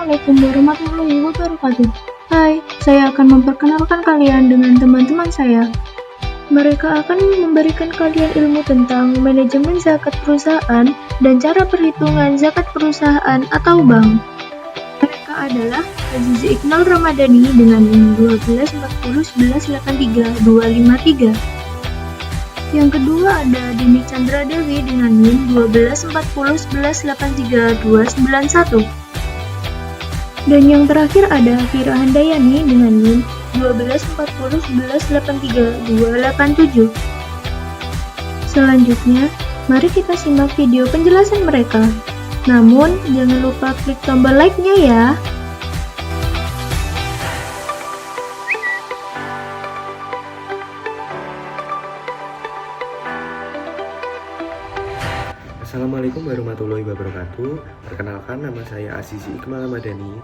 Assalamualaikum warahmatullahi wabarakatuh. Hai, saya akan memperkenalkan kalian dengan teman-teman saya. Mereka akan memberikan kalian ilmu tentang manajemen zakat perusahaan dan cara perhitungan zakat perusahaan atau bank. Mereka adalah Azizi Iqnal Ramadhani dengan NIM 12401183 Yang kedua ada Dini Chandra Dewi dengan NIM 12401183 Dan yang terakhir ada Fira Handayani dengan NIM 12401183 Selanjutnya, mari kita simak video penjelasan mereka. Namun, jangan lupa klik tombol like-nya ya. Assalamualaikum warahmatullahi wabarakatuh. Perkenalkan, nama saya Azizi Iqnal Ramadhani.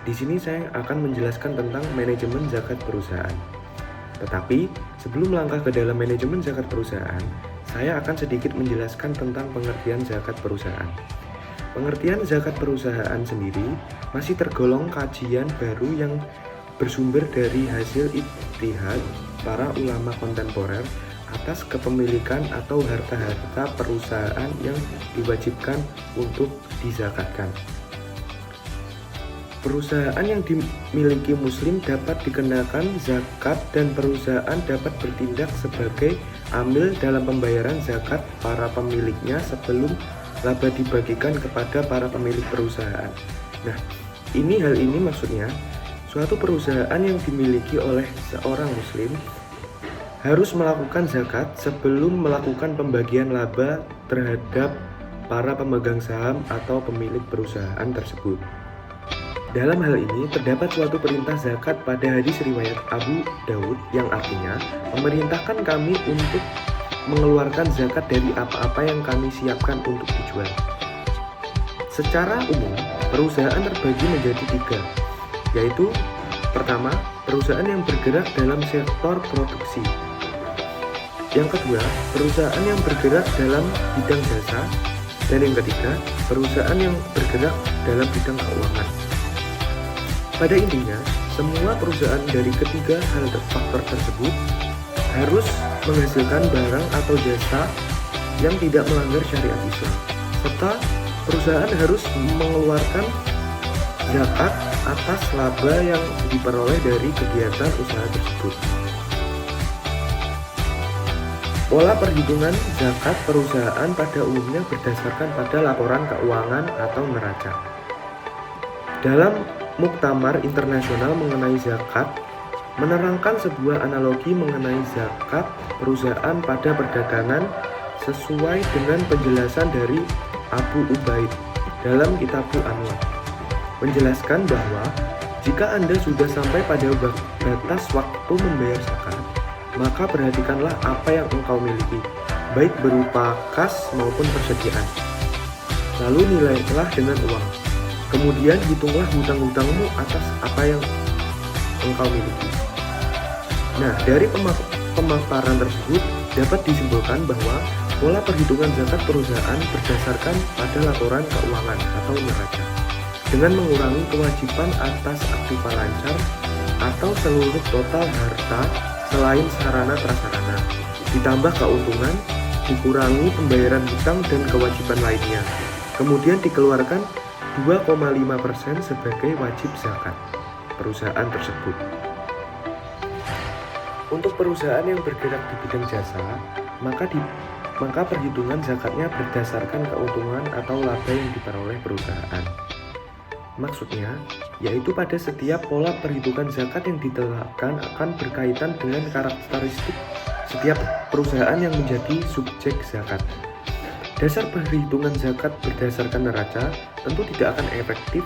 Di sini saya akan menjelaskan tentang manajemen zakat perusahaan. Tetapi sebelum melangkah ke dalam manajemen zakat perusahaan, saya akan sedikit menjelaskan tentang pengertian zakat perusahaan. Pengertian zakat perusahaan sendiri masih tergolong kajian baru yang bersumber dari hasil ijtihad para ulama kontemporer atas kepemilikan atau harta-harta perusahaan yang diwajibkan untuk dizakatkan. Perusahaan yang dimiliki muslim dapat dikenakan zakat dan perusahaan dapat bertindak sebagai amil dalam pembayaran zakat para pemiliknya sebelum laba dibagikan kepada para pemilik perusahaan. Nah, hal ini maksudnya suatu perusahaan yang dimiliki oleh seorang muslim harus melakukan zakat sebelum melakukan pembagian laba terhadap para pemegang saham atau pemilik perusahaan tersebut. Dalam hal ini terdapat suatu perintah zakat pada hadis riwayat Abu Daud yang artinya memerintahkan kami untuk mengeluarkan zakat dari apa-apa yang kami siapkan untuk dijual. Secara umum, perusahaan terbagi menjadi 3, yaitu pertama, perusahaan yang bergerak dalam sektor produksi. Yang kedua, perusahaan yang bergerak dalam bidang jasa. Dan yang ketiga, perusahaan yang bergerak dalam bidang keuangan. Pada intinya, semua perusahaan dari ketiga faktor tersebut harus menghasilkan barang atau jasa yang tidak melanggar syariat Islam, serta perusahaan harus mengeluarkan zakat atas laba yang diperoleh dari kegiatan usaha tersebut. Pola perhitungan zakat perusahaan pada umumnya berdasarkan pada laporan keuangan atau neraca. Dalam Muktamar Internasional mengenai zakat, menerangkan sebuah analogi mengenai zakat perusahaan pada perdagangan sesuai dengan penjelasan dari Abu Ubaid dalam Kitabul Anwar. Menjelaskan bahwa jika Anda sudah sampai pada batas waktu membayar zakat, maka perhatikanlah apa yang engkau miliki, baik berupa kas maupun persediaan. Lalu nilailah dengan uang. Kemudian hitunglah hutang-hutangmu atas apa yang engkau miliki. Nah, dari pemaparan tersebut dapat disimpulkan bahwa pola perhitungan zakat perusahaan berdasarkan pada laporan keuangan atau neraca, dengan mengurangi kewajiban atas aktiva lancar atau seluruh total harta selain sarana prasarana, ditambah keuntungan, dikurangi pembayaran hutang dan kewajiban lainnya. Kemudian dikeluarkan 2,5% sebagai wajib zakat perusahaan tersebut. Untuk perusahaan yang bergerak di bidang jasa, maka perhitungan zakatnya berdasarkan keuntungan atau laba yang diperoleh perusahaan. Maksudnya, yaitu pada setiap pola perhitungan zakat yang ditetapkan akan berkaitan dengan karakteristik setiap perusahaan yang menjadi subjek zakat. Dasar perhitungan zakat berdasarkan neraca tentu tidak akan efektif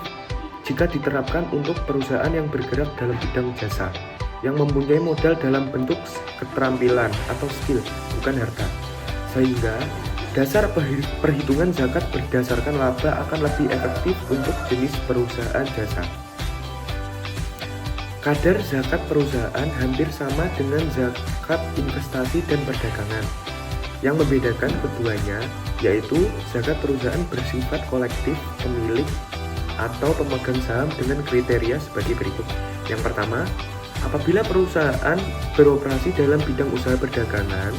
jika diterapkan untuk perusahaan yang bergerak dalam bidang jasa, yang mempunyai modal dalam bentuk keterampilan atau skill, bukan harta. Sehingga dasar perhitungan zakat berdasarkan laba akan lebih efektif untuk jenis perusahaan jasa. Kadar zakat perusahaan hampir sama dengan zakat investasi dan perdagangan. Yang membedakan keduanya yaitu zakat perusahaan bersifat kolektif pemilik atau pemegang saham dengan kriteria sebagai berikut. Yang pertama, apabila perusahaan beroperasi dalam bidang usaha perdagangan,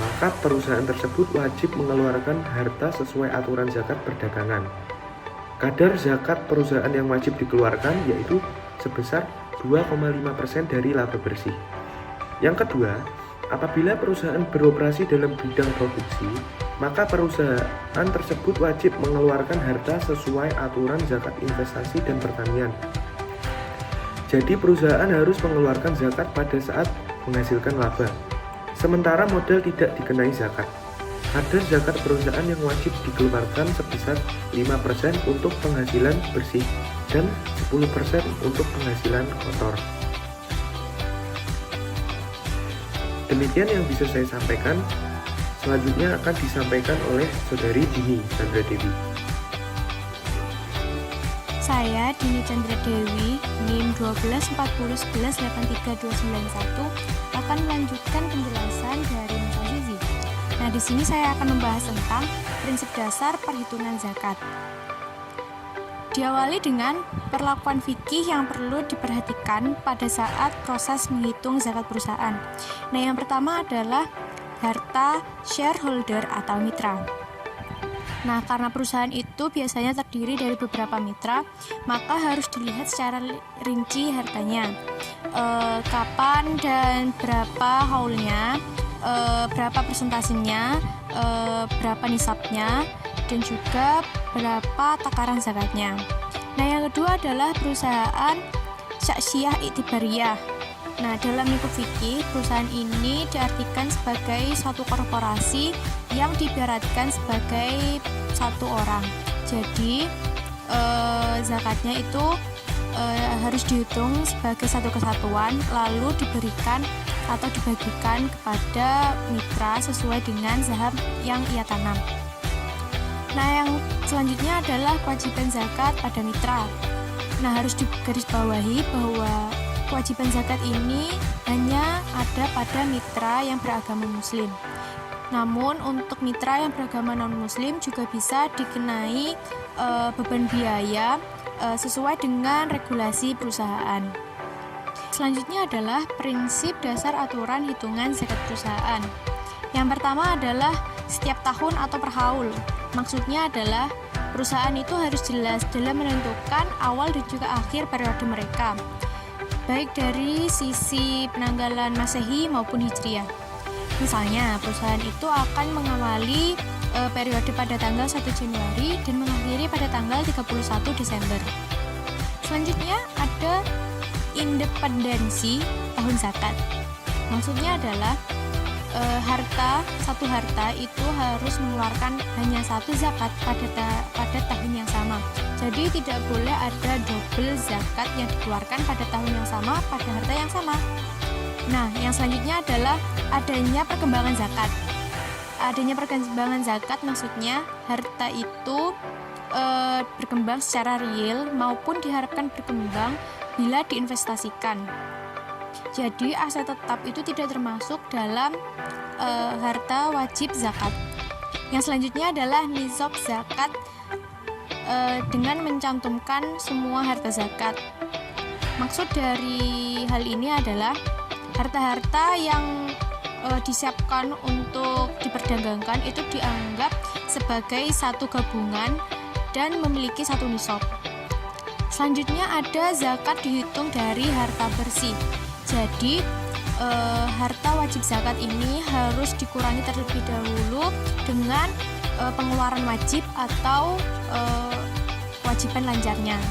maka perusahaan tersebut wajib mengeluarkan harta sesuai aturan zakat perdagangan. Kadar zakat perusahaan yang wajib dikeluarkan yaitu sebesar 2,5% dari laba bersih. Yang kedua, apabila perusahaan beroperasi dalam bidang produksi, maka perusahaan tersebut wajib mengeluarkan harta sesuai aturan zakat investasi dan pertanian. Jadi perusahaan harus mengeluarkan zakat pada saat menghasilkan laba. Sementara modal tidak dikenai zakat. Kadar zakat perusahaan yang wajib dikeluarkan sebesar 5% untuk penghasilan bersih dan 10% untuk penghasilan kotor. Demikian yang bisa saya sampaikan. Selanjutnya akan disampaikan oleh Saudari Dini Chandra Dewi. Saya Dini Chandra Dewi, NIM 12401183291 akan melanjutkan penjelasan dari Mas Azizi. Nah, di sini saya akan membahas tentang prinsip dasar perhitungan zakat. Diawali dengan perlakuan fikih yang perlu diperhatikan pada saat proses menghitung zakat perusahaan. Nah, yang pertama adalah harta shareholder atau mitra. Nah, karena perusahaan itu biasanya terdiri dari beberapa mitra, maka harus dilihat secara rinci hartanya. Kapan dan berapa haulnya, berapa persentasenya, berapa nisabnya, dan juga berapa takaran zakatnya. Nah, yang kedua adalah perusahaan syaksiyah iktibariyah. Nah, dalam lingkup fikih, perusahaan ini diartikan sebagai satu korporasi yang diibaratkan sebagai satu orang. Jadi, zakatnya itu harus dihitung sebagai satu kesatuan, lalu diberikan atau dibagikan kepada mitra sesuai dengan saham yang ia tanam. Nah, yang selanjutnya adalah kewajiban zakat pada mitra. Nah, harus digarisbawahi bahwa kewajiban zakat ini hanya ada pada mitra yang beragama muslim. Namun untuk mitra yang beragama non-muslim juga bisa dikenai beban biaya sesuai dengan regulasi perusahaan. Selanjutnya adalah prinsip dasar aturan hitungan zakat perusahaan. Yang pertama adalah setiap tahun atau per haul. Maksudnya adalah perusahaan itu harus jelas dalam menentukan awal dan juga akhir periode mereka, baik dari sisi penanggalan Masehi maupun Hijriah. Misalnya, perusahaan itu akan mengawali periode pada tanggal 1 Januari dan mengakhiri pada tanggal 31 Desember. Selanjutnya ada independensi tahun zakat. Maksudnya adalah satu harta itu harus mengeluarkan hanya satu zakat pada tahun yang sama. Jadi tidak boleh ada double zakat yang dikeluarkan pada tahun yang sama pada harta yang sama. Nah, yang selanjutnya adalah adanya perkembangan zakat. Adanya perkembangan zakat maksudnya harta itu berkembang secara real maupun diharapkan berkembang bila diinvestasikan. Jadi aset tetap itu tidak termasuk dalam harta wajib zakat. Yang selanjutnya adalah nisab zakat dengan mencantumkan semua harta zakat. Maksud dari hal ini adalah harta-harta yang disiapkan untuk diperdagangkan itu dianggap sebagai satu gabungan dan memiliki satu nisab. Selanjutnya ada zakat dihitung dari harta bersih. Jadi harta wajib zakat ini harus dikurangi terlebih dahulu dengan pengeluaran wajib atau kewajiban lancarnya.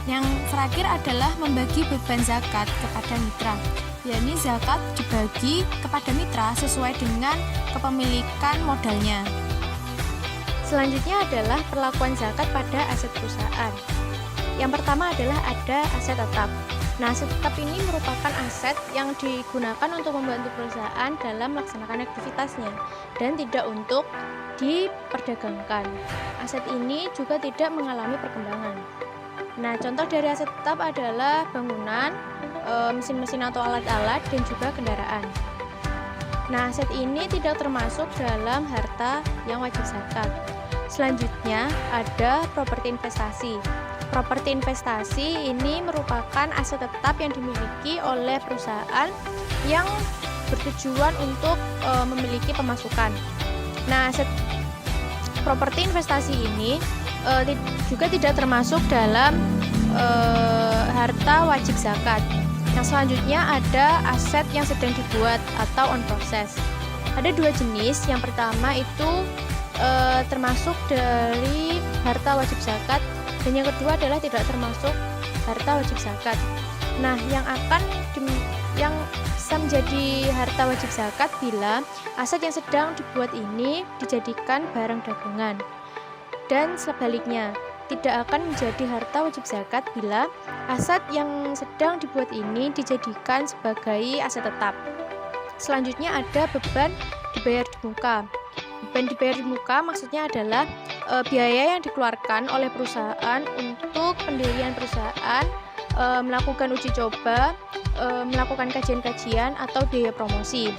Yang terakhir adalah membagi beban zakat kepada mitra, yakni zakat dibagi kepada mitra sesuai dengan kepemilikan modalnya. Selanjutnya adalah perlakuan zakat pada aset perusahaan. Yang pertama adalah ada aset tetap. Nah, aset tetap ini merupakan aset yang digunakan untuk membantu perusahaan dalam melaksanakan aktivitasnya dan tidak untuk diperdagangkan. Aset ini juga tidak mengalami perkembangan. Nah, contoh dari aset tetap adalah bangunan, mesin-mesin atau alat-alat, dan juga kendaraan. Nah, aset ini tidak termasuk dalam harta yang wajib zakat. Selanjutnya ada properti investasi. properti investasi ini merupakan aset tetap yang dimiliki oleh perusahaan yang bertujuan untuk memiliki pemasukan. Nah, aset properti investasi ini juga tidak termasuk dalam harta wajib zakat. Yang selanjutnya ada aset yang sedang dibuat atau on process. Ada dua jenis. Yang pertama itu termasuk dari harta wajib zakat, dan yang kedua adalah tidak termasuk harta wajib zakat. Nah, yang bisa menjadi harta wajib zakat bila aset yang sedang dibuat ini dijadikan barang dagangan, dan sebaliknya tidak akan menjadi harta wajib zakat bila aset yang sedang dibuat ini dijadikan sebagai aset tetap. Selanjutnya ada beban dibayar di muka. Beban dibayar di muka maksudnya adalah biaya yang dikeluarkan oleh perusahaan untuk pendirian perusahaan, melakukan uji coba, melakukan kajian-kajian atau biaya promosi.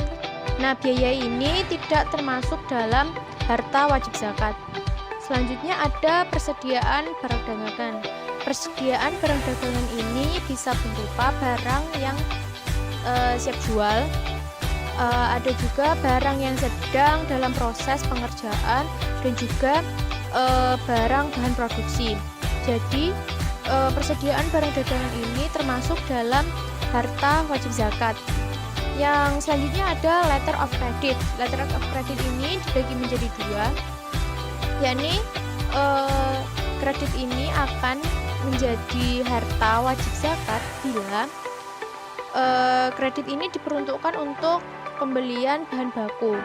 Nah, biaya ini tidak termasuk dalam harta wajib zakat. Selanjutnya ada persediaan barang dagangan. Persediaan barang dagangan ini bisa berupa barang yang siap jual, ada juga barang yang sedang dalam proses pengerjaan, dan juga barang bahan produksi. Jadi persediaan barang dagangan ini termasuk dalam harta wajib zakat. Yang selanjutnya ada letter of credit. Letter of credit ini dibagi menjadi dua, yakni kredit ini akan menjadi harta wajib zakat bila kredit ini diperuntukkan untuk pembelian bahan baku.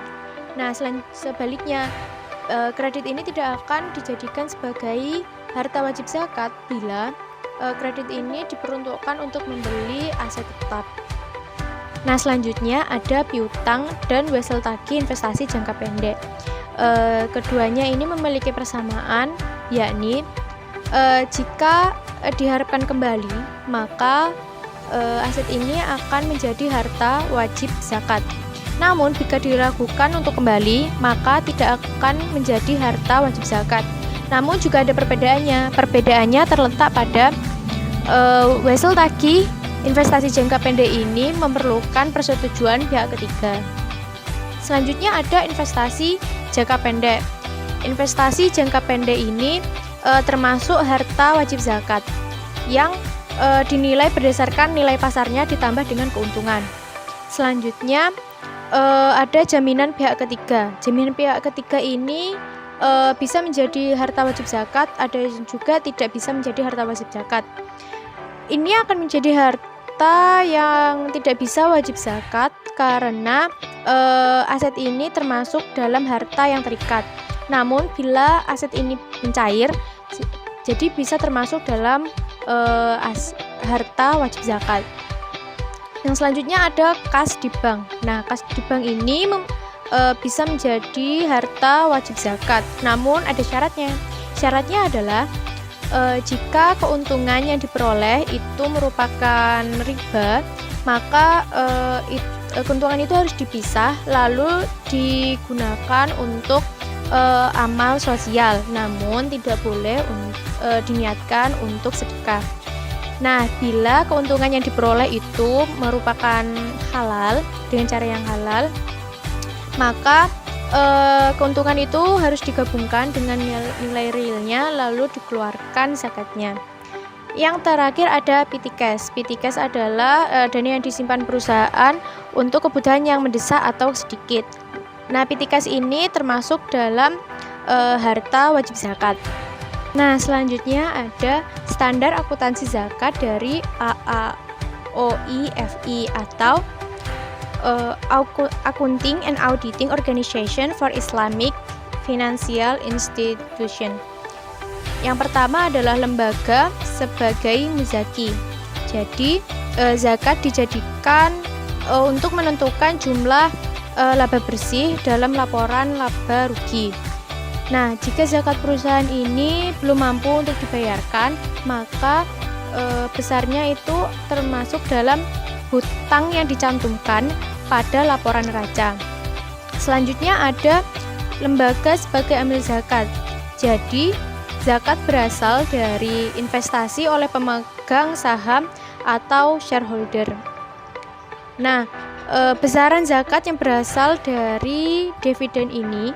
Nah, sebaliknya kredit ini tidak akan dijadikan sebagai harta wajib zakat bila kredit ini diperuntukkan untuk membeli aset tetap. Nah, selanjutnya ada piutang dan wesel tagih investasi jangka pendek. Keduanya ini memiliki persamaan, yakni jika diharapkan kembali, maka aset ini akan menjadi harta wajib zakat. Namun jika diragukan untuk kembali, maka tidak akan menjadi harta wajib zakat. Namun juga ada perbedaannya. Perbedaannya terletak pada wesel tagih investasi jangka pendek ini memerlukan persetujuan pihak ketiga. Selanjutnya ada investasi jangka pendek. Investasi jangka pendek ini termasuk harta wajib zakat yang dinilai berdasarkan nilai pasarnya ditambah dengan keuntungan. Selanjutnya ada jaminan pihak ketiga. Jaminan pihak ketiga ini bisa menjadi harta wajib zakat, ada juga tidak bisa menjadi harta wajib zakat. Ini akan menjadi harta yang tidak bisa wajib zakat karena aset ini termasuk dalam harta yang terikat. Namun bila aset ini mencair, jadi bisa termasuk dalam harta wajib zakat. Yang selanjutnya ada kas di bank. Nah, kas di bank ini bisa menjadi harta wajib zakat. Namun ada syaratnya. Syaratnya adalah jika keuntungan yang diperoleh itu merupakan riba, maka keuntungan itu harus dipisah lalu digunakan untuk amal sosial, namun tidak boleh diniatkan untuk sedekah. Nah, bila keuntungan yang diperoleh itu merupakan halal dengan cara yang halal, maka keuntungan itu harus digabungkan dengan nilai realnya lalu dikeluarkan zakatnya. Yang terakhir ada pity cash. Pity cash adalah dana yang disimpan perusahaan untuk kebutuhan yang mendesak atau sedikit. Nah, pity cash ini termasuk dalam harta wajib zakat. Nah, selanjutnya ada standar akuntansi zakat dari AAOIFI atau Accounting and Auditing Organization for Islamic Financial Institution. Yang pertama adalah lembaga sebagai muzaki. Jadi, zakat dijadikan untuk menentukan jumlah laba bersih dalam laporan laba rugi. Nah, jika zakat perusahaan ini belum mampu untuk dibayarkan, maka besarnya itu termasuk dalam hutang yang dicantumkan pada laporan neraca. Selanjutnya ada lembaga sebagai amil zakat. Jadi, Zakat berasal dari investasi oleh pemegang saham atau shareholder. Nah, besaran zakat yang berasal dari dividen ini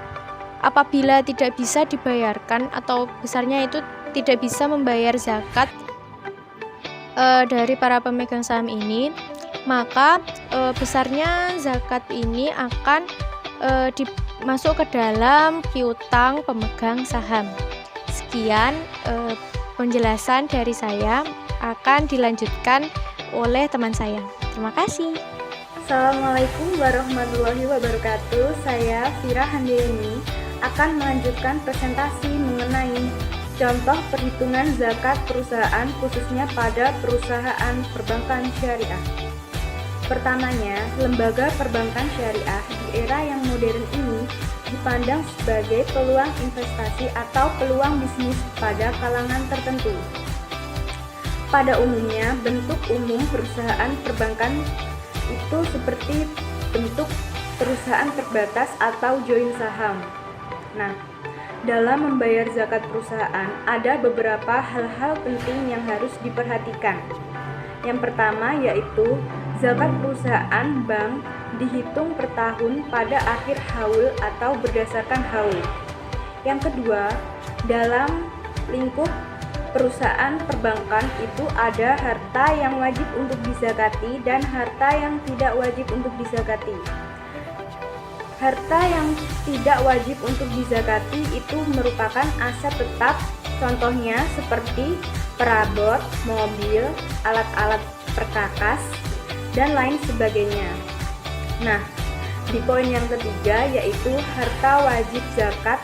apabila tidak bisa dibayarkan atau besarnya itu tidak bisa membayar zakat dari para pemegang saham ini, maka besarnya zakat ini akan masuk ke dalam piutang pemegang saham. Sekian penjelasan dari saya, akan dilanjutkan oleh teman saya. Terima kasih. Assalamualaikum warahmatullahi wabarakatuh. Saya Fira Handayani akan melanjutkan presentasi mengenai contoh perhitungan zakat perusahaan khususnya pada perusahaan perbankan syariah. Pertamanya, lembaga perbankan syariah di era yang modern ini dipandang sebagai peluang investasi atau peluang bisnis pada kalangan tertentu. Pada umumnya, bentuk umum perusahaan perbankan itu seperti bentuk perusahaan terbatas atau joint saham. Nah, dalam membayar zakat perusahaan ada beberapa hal-hal penting yang harus diperhatikan. Yang pertama yaitu zakat perusahaan bank dihitung per tahun pada akhir haul atau berdasarkan haul. Yang kedua, dalam lingkup perusahaan perbankan itu ada harta yang wajib untuk dizakati dan harta yang tidak wajib untuk dizakati. Harta yang tidak wajib untuk dizakati itu merupakan aset tetap, contohnya seperti perabot, mobil, alat-alat perkakas, dan lain sebagainya. Nah, di poin yang ketiga yaitu harta wajib zakat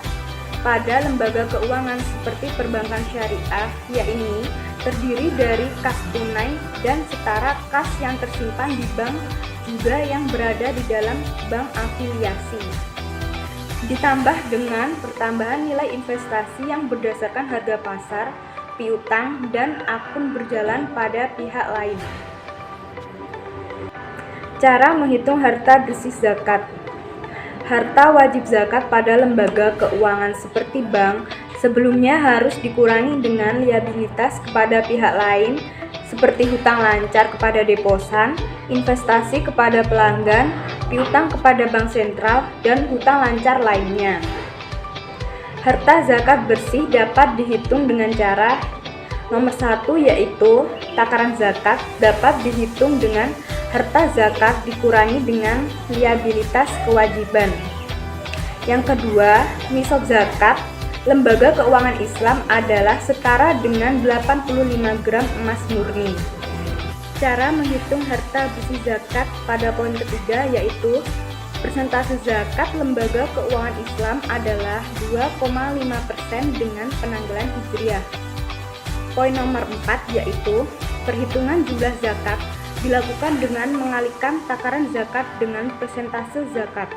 pada lembaga keuangan seperti perbankan syariah, yakni terdiri dari kas tunai dan setara kas yang tersimpan di bank juga yang berada di dalam bank afiliasi. Ditambah dengan pertambahan nilai investasi yang berdasarkan harga pasar, piutang, dan akun berjalan pada pihak lain. Cara menghitung harta bersih zakat. Harta wajib zakat pada lembaga keuangan seperti bank sebelumnya harus dikurangi dengan liabilitas kepada pihak lain seperti hutang lancar kepada deposan, investasi kepada pelanggan, piutang kepada bank sentral, dan hutang lancar lainnya. Harta zakat bersih dapat dihitung dengan cara nomor 1 yaitu takaran zakat dapat dihitung dengan harta zakat dikurangi dengan liabilitas kewajiban. Yang kedua, nisab zakat lembaga keuangan Islam adalah setara dengan 85 gram emas murni. Cara menghitung harta bersih zakat pada poin ketiga yaitu persentase zakat lembaga keuangan Islam adalah 2,5% dengan penanggalan hijriah. Poin nomor 4 yaitu perhitungan jumlah zakat dilakukan dengan mengalihkan takaran zakat dengan persentase zakat.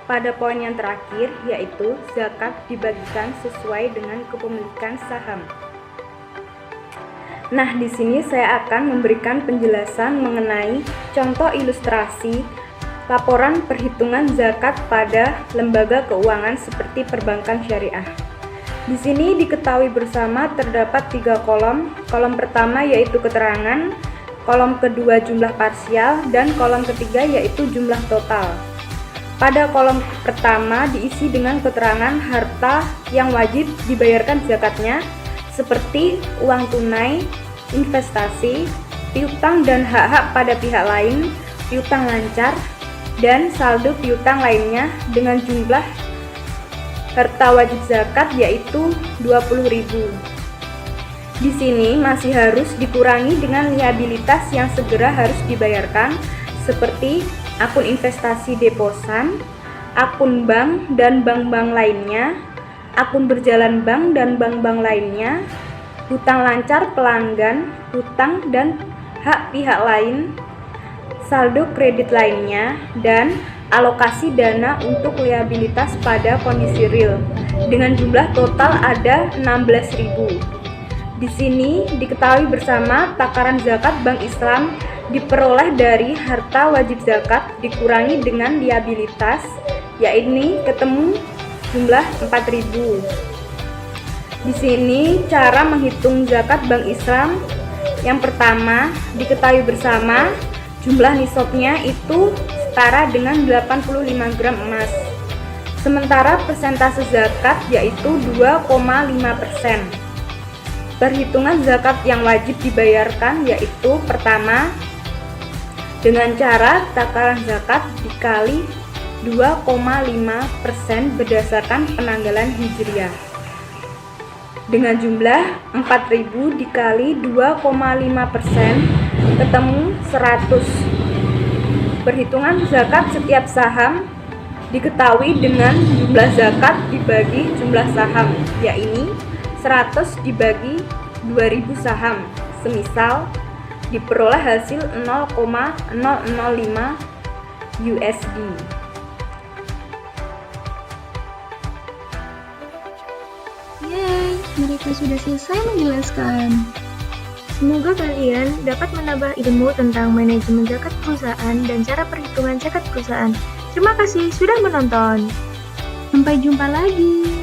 Pada poin yang terakhir yaitu zakat dibagikan sesuai dengan kepemilikan saham. Nah, di sini saya akan memberikan penjelasan mengenai contoh ilustrasi laporan perhitungan zakat pada lembaga keuangan seperti perbankan syariah. Di sini diketahui bersama terdapat 3 kolom. Kolom pertama yaitu keterangan, kolom kedua jumlah parsial, dan kolom ketiga yaitu jumlah total. Pada kolom pertama diisi dengan keterangan harta yang wajib dibayarkan zakatnya seperti uang tunai, investasi, piutang dan hak-hak pada pihak lain, piutang lancar, dan saldo piutang lainnya dengan jumlah harta wajib zakat yaitu 20.000. Di sini masih harus dikurangi dengan liabilitas yang segera harus dibayarkan seperti akun investasi deposan, akun bank dan bank-bank lainnya, akun berjalan bank dan bank-bank lainnya, hutang lancar pelanggan, hutang dan hak pihak lain, saldo kredit lainnya, dan alokasi dana untuk liabilitas pada kondisi real dengan jumlah total ada 16.000. Di sini diketahui bersama takaran zakat Bank Islam diperoleh dari harta wajib zakat dikurangi dengan liabilitas, yakni ketemu jumlah 4.000. Di sini cara menghitung zakat Bank Islam. Yang pertama, diketahui bersama jumlah nisabnya itu setara dengan 85 gram emas. Sementara persentase zakat yaitu 2,5%. Perhitungan zakat yang wajib dibayarkan yaitu pertama, dengan cara takaran zakat dikali 2,5% berdasarkan penanggalan Hijriah. Dengan jumlah 4.000 dikali 2,5% ketemu 100. Perhitungan zakat setiap saham diketahui dengan jumlah zakat dibagi jumlah saham, yaitu 100 dibagi 2.000 saham. Semisal diperoleh hasil 0,005 USD. Yeay, mereka sudah selesai menjelaskan. Semoga kalian dapat menambah ilmu tentang manajemen zakat perusahaan dan cara perhitungan zakat perusahaan. Terima kasih sudah menonton. Sampai jumpa lagi.